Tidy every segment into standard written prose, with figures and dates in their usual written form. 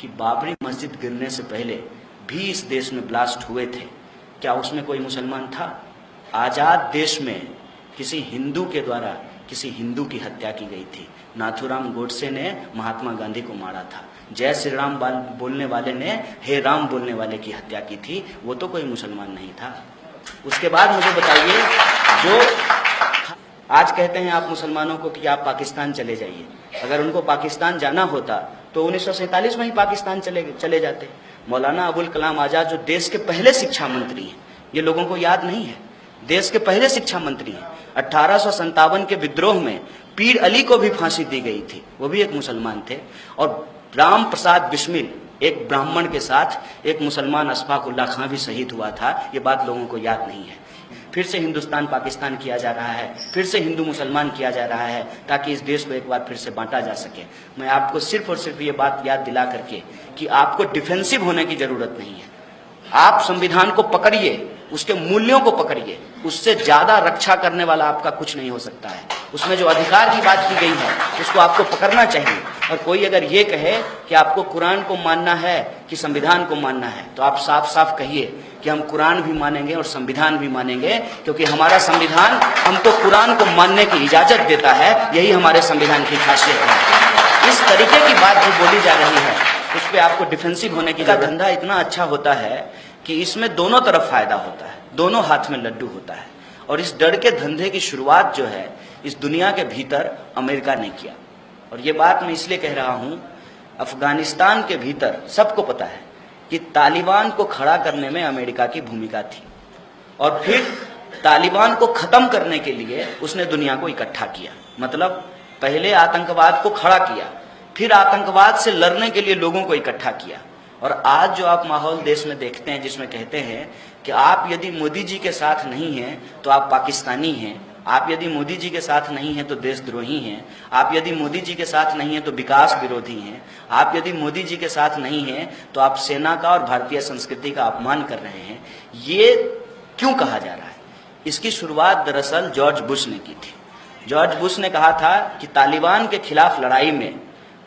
कि बाबरी मस्जिद गिरने से पहले भी इस देश में ब्लास्ट हुए थे, क्या उसमें कोई मुसलमान था? आजाद देश में किसी हिंदू के द्वारा किसी हिंदू की हत्या की गई थी। नाथूराम गोडसे ने महात्मा गांधी को मारा था। जय श्री राम बोलने वाले ने हे राम बोलने वाले की हत्या की थी। वो तो कोई मुसलमान नहीं था। उसके बाद मुझे बताइए, जो आज कहते हैं आप मुसलमानों को कि आप पाकिस्तान चले जाइए, अगर उनको पाकिस्तान जाना होता तो 1947 में ही पाकिस्तान चले जाते। मौलाना अबुल कलाम आजाद जो देश के पहले शिक्षा मंत्री हैं, ये लोगों को याद नहीं है, देश के पहले शिक्षा मंत्री हैं। 1857 के विद्रोह में पीर अली को भी फांसी दी गई थी, वो भी एक मुसलमान थे। और राम प्रसाद बिस्मिल एक ब्राह्मण के साथ एक मुसलमान अशफाकुल्ला खां भी शहीद हुआ था। ये बात लोगों को याद नहीं है। फिर से हिंदुस्तान पाकिस्तान किया जा रहा है, फिर से हिंदू मुसलमान किया जा रहा है, ताकि इस देश को एक बार फिर से बांटा जा सके। मैं आपको सिर्फ और सिर्फ ये बात याद दिला करके कि आपको डिफेंसिव होने की जरूरत नहीं है। आप संविधान को पकड़िए, उसके मूल्यों को पकड़िए, उससे ज्यादा रक्षा करने वाला आपका कुछ नहीं हो सकता है। उसमें जो अधिकार की बात की गई है उसको आपको पकड़ना चाहिए। और कोई अगर ये कहे कि आपको कुरान को मानना है कि संविधान को मानना है, तो आप साफ साफ कहिए कि हम कुरान भी मानेंगे और संविधान भी मानेंगे, क्योंकि हमारा संविधान हमको कुरान को मानने की इजाजत देता है। यही हमारे संविधान की खासियत है। इस तरीके की बात जो बोली जा रही है उस पर आपको डिफेंसिव होने की धंधा इतना अच्छा होता है कि इसमें दोनों तरफ फायदा होता है, दोनों हाथ में लड्डू होता है। और इस डर के धंधे की शुरुआत जो है इस दुनिया के भीतर अमेरिका ने किया। और ये बात मैं इसलिए कह रहा हूं, अफगानिस्तान के भीतर सबको पता है कि तालिबान को खड़ा करने में अमेरिका की भूमिका थी। और फिर तालिबान को खत्म करने के लिए उसने दुनिया को इकट्ठा किया। मतलब पहले आतंकवाद को खड़ा किया, फिर आतंकवाद से लड़ने के लिए लोगों को इकट्ठा किया। और आज जो आप माहौल देश में देखते हैं जिसमें कहते हैं कि आप यदि मोदी जी के साथ नहीं हैं तो आप पाकिस्तानी हैं, आप यदि मोदी जी के साथ नहीं हैं तो देशद्रोही हैं, आप यदि मोदी जी के साथ नहीं हैं तो विकास विरोधी हैं, आप यदि मोदी जी के साथ नहीं हैं तो आप सेना का और भारतीय संस्कृति का अपमान कर रहे हैं। ये क्यों कहा जा रहा है? इसकी शुरुआत दरअसल जॉर्ज बुश ने की थी। जॉर्ज बुश ने कहा था कि तालिबान के खिलाफ लड़ाई में,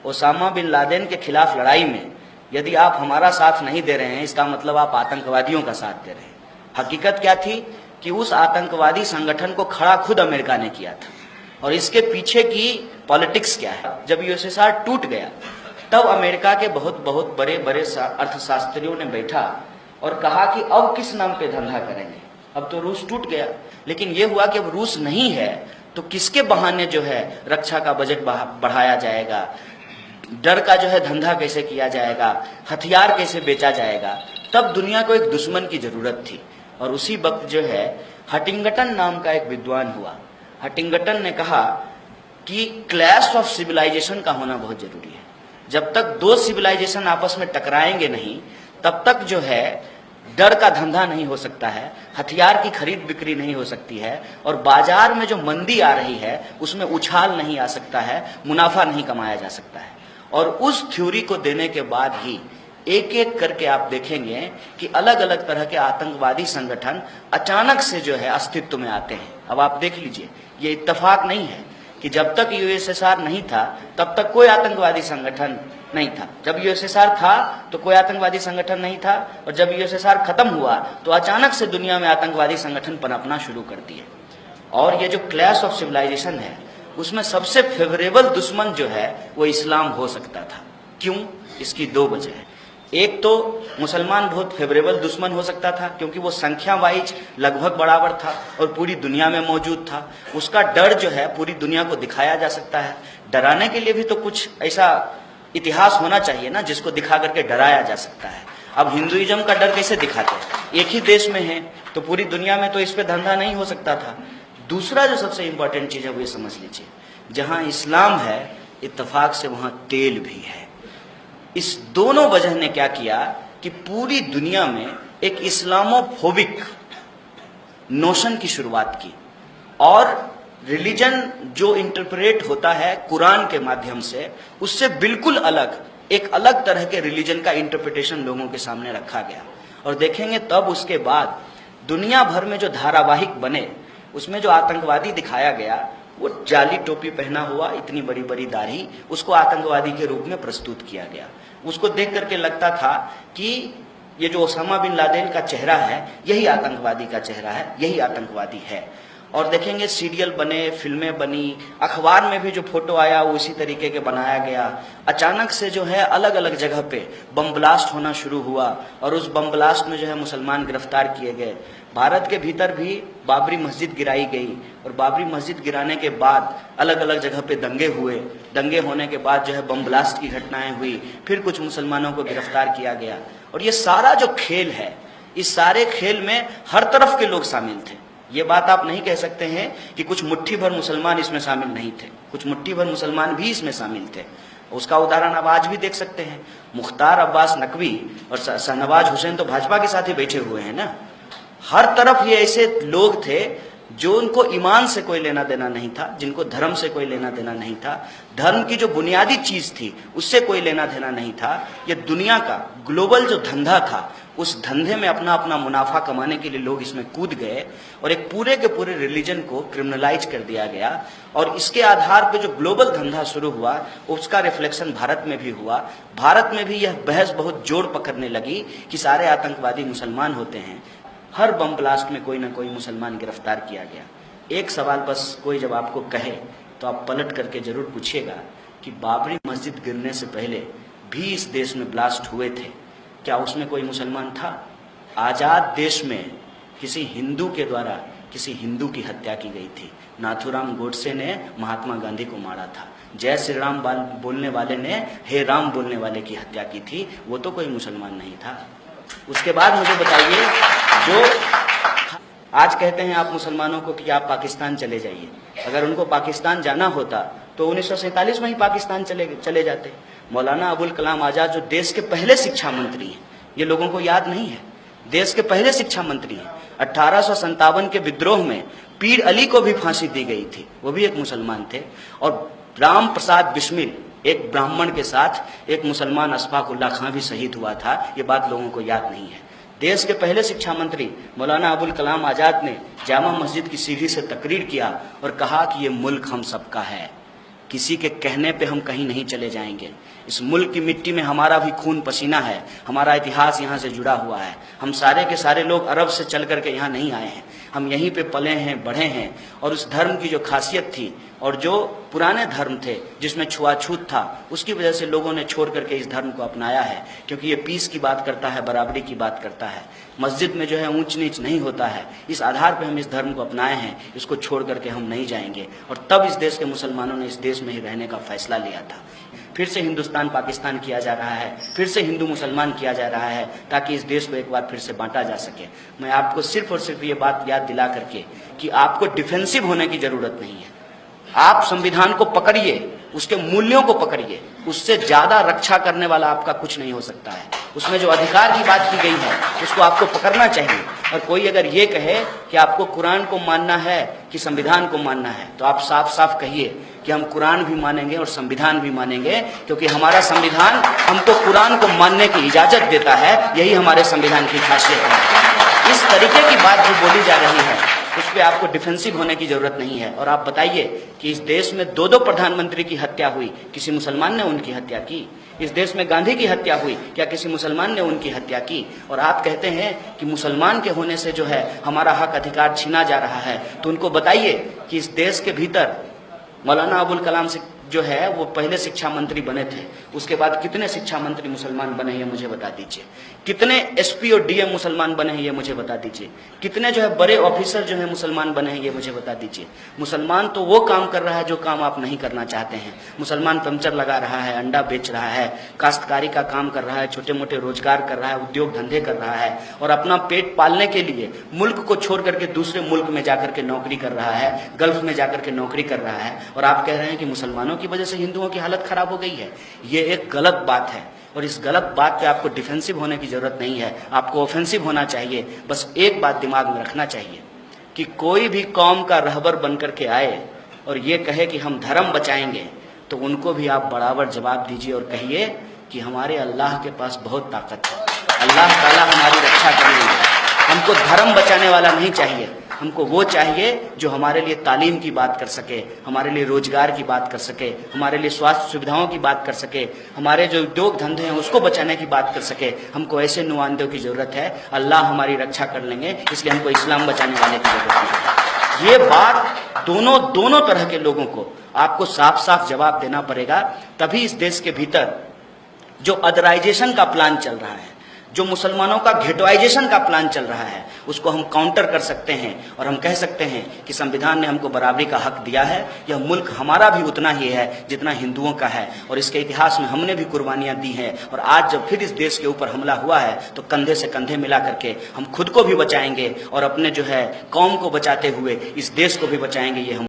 ओसामा बिन लादेन के खिलाफ लड़ाई में यदि आप हमारा साथ नहीं दे रहे हैं, इसका मतलब आप आतंकवादियों का साथ दे रहे हैं। हकीकत क्या थी कि उस आतंकवादी संगठन को खड़ा खुद अमेरिका ने किया था। और इसके पीछे की पॉलिटिक्स क्या है? जब यूएसएसआर टूट गया तब अमेरिका के बहुत बड़े अर्थशास्त्रियों ने बैठा और कहा कि अब किस नाम पे धंधा करेंगे। अब तो रूस टूट गया, लेकिन ये हुआ कि अब रूस नहीं है तो किसके बहाने जो है रक्षा का बजट बढ़ाया जाएगा, डर का जो है धंधा कैसे किया जाएगा, हथियार कैसे बेचा जाएगा। तब दुनिया को एक दुश्मन की जरूरत थी। और उसी वक्त जो है हटिंगटन नाम का एक विद्वान हुआ। हटिंगटन ने कहा कि क्लैश ऑफ सिविलाइजेशन का होना बहुत जरूरी है। जब तक दो सिविलाइजेशन आपस में टकराएंगे नहीं, तब तक जो है डर का धंधा नहीं हो सकता है, हथियार की खरीद बिक्री नहीं हो सकती है, और बाजार में जो मंदी आ रही है उसमें उछाल नहीं आ सकता है, मुनाफा नहीं कमाया जा सकता है। और उस थ्योरी को देने के बाद ही एक एक करके आप देखेंगे कि अलग अलग तरह के आतंकवादी संगठन अचानक से जो है अस्तित्व में आते हैं। अब आप देख लीजिए, ये इत्तेफाक नहीं है कि जब तक यूएसएसआर नहीं था तब तक कोई आतंकवादी संगठन नहीं था। जब यूएसएसआर था तो कोई आतंकवादी संगठन नहीं था, और जब यूएसएसआर खत्म हुआ तो अचानक से दुनिया में आतंकवादी संगठन पनपना शुरू कर दिए। और ये जो क्लैश ऑफ सिविलाइजेशन है उसमें सबसे फेवरेबल दुश्मन जो है वो इस्लाम हो सकता था। क्यों? इसकी दो वजह है। एक तो मुसलमान बहुत फेवरेबल दुश्मन हो सकता था क्योंकि वो संख्या वाइज लगभग बराबर था और पूरी दुनिया में मौजूद था। उसका डर जो है पूरी दुनिया को दिखाया जा सकता है। डराने के लिए भी तो कुछ ऐसा इतिहास होना चाहिए ना जिसको दिखा करके डराया जा सकता है। अब हिंदुइज्म का डर कैसे दिखाते हैं? एक ही देश में है तो पूरी दुनिया में तो इस पे धंधा नहीं हो सकता था। दूसरा जो सबसे इंपॉर्टेंट चीज है वो ये समझ लीजिए, जहां इस्लाम है इत्तेफाक से वहां तेल भी है। इस दोनों वजह ने क्या किया कि पूरी दुनिया में एक इस्लामोफोबिक नोशन की शुरुआत की। और रिलीजन जो इंटरप्रेट होता है कुरान के माध्यम से, उससे बिल्कुल अलग एक अलग तरह के रिलीजन का इंटरप्रिटेशन लोगों के सामने रखा गया। और देखेंगे तब उसके बाद दुनिया भर में जो धारावाहिक बने उसमें जो आतंकवादी दिखाया गया वो जाली टोपी पहना हुआ, इतनी बड़ी बड़ी दाढ़ी, उसको आतंकवादी के रूप में प्रस्तुत किया गया। उसको देख करके लगता था कि ये जो ओसामा बिन लादेन का चेहरा है यही आतंकवादी का चेहरा है, यही आतंकवादी है। और देखेंगे सीरियल बने, फिल्में बनी, अखबार में भी जो फोटो आया वो इसी तरीके के बनाया गया। अचानक से जो है अलग अलग जगह पे बम ब्लास्ट होना शुरू हुआ और उस बम ब्लास्ट में जो है मुसलमान गिरफ्तार किए गए। भारत के भीतर भी बाबरी मस्जिद गिराई गई और बाबरी मस्जिद गिराने के बाद अलग अलग जगह पे दंगे हुए। दंगे होने के बाद जो है बम ब्लास्ट की घटनाएं हुई, फिर कुछ मुसलमानों को गिरफ्तार किया गया। और ये सारा जो खेल है, इस सारे खेल में हर तरफ के लोग शामिल थे। ये बात आप नहीं कह सकते हैं कि कुछ मुट्ठी भर मुसलमान इसमें शामिल नहीं थे, कुछ मुट्ठी भर मुसलमान भी इसमें शामिल थे। उसका उदाहरण आप आज भी देख सकते हैं। मुख्तार अब्बास नकवी और शाहनवाज हुसैन तो भाजपा के साथ ही बैठे हुए हैं ना। हर तरफ ये ऐसे लोग थे जो उनको ईमान से कोई लेना देना नहीं था, जिनको धर्म से कोई लेना देना नहीं था, धर्म की जो बुनियादी चीज थी उससे कोई लेना देना नहीं था। ये दुनिया का ग्लोबल जो धंधा था, उस धंधे में अपना अपना मुनाफा कमाने के लिए लोग इसमें कूद गए और एक पूरे के पूरे रिलीजन को क्रिमिनलाइज कर दिया गया। और इसके आधार पे जो ग्लोबल धंधा शुरू हुआ उसका रिफ्लेक्शन भारत में भी हुआ। भारत में भी यह बहस बहुत जोर पकड़ने लगी कि सारे आतंकवादी मुसलमान होते हैं। हर बम ब्लास्ट में कोई ना कोई मुसलमान गिरफ्तार किया गया। एक सवाल बस कोई जब आपको कहे तो आप पलट करके जरूर पूछिएगा कि बाबरी मस्जिद गिरने से पहले भी इस देश में ब्लास्ट हुए थे, क्या उसमें कोई मुसलमान था? आजाद देश में किसी हिंदू के द्वारा किसी हिंदू की हत्या की गई थी। नाथूराम गोडसे ने महात्मा गांधी को मारा था। जय श्री राम बोलने वाले ने हे राम बोलने वाले की हत्या की थी, वो तो कोई मुसलमान नहीं था। उसके बाद मुझे बताइए, जो आज कहते हैं आप मुसलमानों को कि आप पाकिस्तान चले जाइए, अगर उनको पाकिस्तान जाना होता तो 1947 में ही पाकिस्तान चले जाते। मौलाना अबुल कलाम आजाद जो देश के पहले शिक्षा मंत्री हैं, ये लोगों को याद नहीं है, देश के पहले शिक्षा मंत्री हैं। 1857 के विद्रोह में पीर अली को भी फांसी दी गई थी, वो भी एक मुसलमान थे। और राम प्रसाद बिस्मिल एक ब्राह्मण के साथ एक मुसलमान अशफाक उल्लाह खां भी शहीद हुआ था। ये बात लोगों को याद नहीं है। देश के पहले शिक्षा मंत्री मौलाना अबुल कलाम आजाद ने जामा मस्जिद की सीढ़ी से तकरीर किया और कहा कि ये मुल्क हम सबका है, किसी के कहने पे हम कहीं नहीं चले जाएंगे। इस मुल्क की मिट्टी में हमारा भी खून पसीना है, हमारा इतिहास यहाँ से जुड़ा हुआ है। हम सारे के सारे लोग अरब से चल करके यहाँ नहीं आए हैं, हम यहीं पे पले हैं, बढ़े हैं। और उस धर्म की जो खासियत थी और जो पुराने धर्म थे जिसमें छुआछूत था, उसकी वजह से लोगों ने छोड़ करके इस धर्म को अपनाया है, क्योंकि ये पीस की बात करता है, बराबरी की बात करता है। मस्जिद में जो है ऊंच नीच नहीं होता है। इस आधार पे हम इस धर्म को अपनाए हैं, इसको छोड़ करके हम नहीं जाएंगे। और तब इस देश के मुसलमानों ने इस देश में ही रहने का फैसला लिया था। फिर से हिंदुस्तान पाकिस्तान किया जा रहा है, फिर से हिंदू मुसलमान किया जा रहा है, ताकि इस देश को एक बार फिर से बांटा जा सके। मैं आपको सिर्फ और सिर्फ ये बात याद दिला करके कि आपको डिफेंसिव होने की जरूरत नहीं है। आप संविधान को पकड़िए, उसके मूल्यों को पकड़िए, उससे ज्यादा रक्षा करने वाला आपका कुछ नहीं हो सकता है। उसमें जो अधिकार की बात की गई है उसको आपको पकड़ना चाहिए। और कोई अगर ये कहे कि आपको कुरान को मानना है कि संविधान को मानना है, तो आप साफ साफ कहिए कि हम कुरान भी मानेंगे और संविधान भी मानेंगे, क्योंकि हमारा संविधान हमको कुरान को मानने की इजाजत देता है। यही हमारे संविधान की खासियत है। इस तरीके की बात जो बोली जा रही है उस पर आपको डिफेंसिव होने की जरूरत नहीं है। और आप बताइए कि इस देश में 2 प्रधानमंत्री की हत्या हुई, किसी मुसलमान ने उनकी हत्या की? इस देश में गांधी की हत्या हुई, क्या किसी मुसलमान ने उनकी हत्या की? और आप कहते हैं कि मुसलमान के होने से जो है हमारा हक अधिकार छीना जा रहा है। तो उनको बताइए कि इस देश के भीतर मौलाना अबुल कलाम से जो है वो पहले शिक्षा मंत्री बने थे, उसके बाद कितने शिक्षा मंत्री मुसलमान बने हैं ये मुझे बता दीजिए। कितने एसपी और डीएम मुसलमान बने हैं ये मुझे बता दीजिए। कितने जो है बड़े ऑफिसर जो है मुसलमान बने हैं ये मुझे बता दीजिए। मुसलमान तो वो काम कर रहा है जो काम आप नहीं करना चाहते हैं। मुसलमान पंचर लगा रहा है, अंडा बेच रहा है, काश्तकारी का काम कर रहा है, छोटे मोटे रोजगार कर रहा है, उद्योग धंधे कर रहा है, और अपना पेट पालने के लिए मुल्क को छोड़ करके दूसरे मुल्क में जाकर के नौकरी कर रहा है, गल्फ में जाकर के नौकरी कर रहा है। और आप कह रहे हैं कि मुसलमानों की वजह से हिंदुओं की हालत खराब हो गई है। ये एक गलत बात है और इस गलत बात पे आपको डिफेंसिव होने की जरूरत नहीं है, आपको ऑफेंसिव होना चाहिए। बस एक बात दिमाग में रखना चाहिए कि कोई भी कौम का रहबर बनकर के आए और ये कहे कि हम धर्म बचाएंगे, तो उनको भी आप बराबर जवाब दीजिए और कहिए कि हमारे अल्लाह के पास बहुत ताकत है, अल्लाह ताला हमारी रक्षा करेंगे। हमको धर्म बचाने वाला नहीं चाहिए, हमको वो चाहिए जो हमारे लिए तालीम की बात कर सके, हमारे लिए रोजगार की बात कर सके, हमारे लिए स्वास्थ्य सुविधाओं की बात कर सके, हमारे जो उद्योग धंधे हैं उसको बचाने की बात कर सके। हमको ऐसे नुमाइंदों की जरूरत है। अल्लाह हमारी रक्षा कर लेंगे, इसलिए हमको इस्लाम बचाने वाले की जरूरत है। ये बात दोनों तरह के लोगों को आपको साफ साफ जवाब देना पड़ेगा। तभी इस देश के भीतर जो अदराइजेशन का प्लान चल रहा है, जो मुसलमानों का घेटवाइजेशन का प्लान चल रहा है, उसको हम काउंटर कर सकते हैं और हम कह सकते हैं कि संविधान ने हमको बराबरी का हक दिया है। यह मुल्क हमारा भी उतना ही है जितना हिंदुओं का है, और इसके इतिहास में हमने भी कुर्बानियां दी हैं। और आज जब फिर इस देश के ऊपर हमला हुआ है तो कंधे से कंधे मिला करके हम खुद को भी बचाएंगे और अपने जो है कौम को बचाते हुए इस देश को भी बचाएंगे। ये हम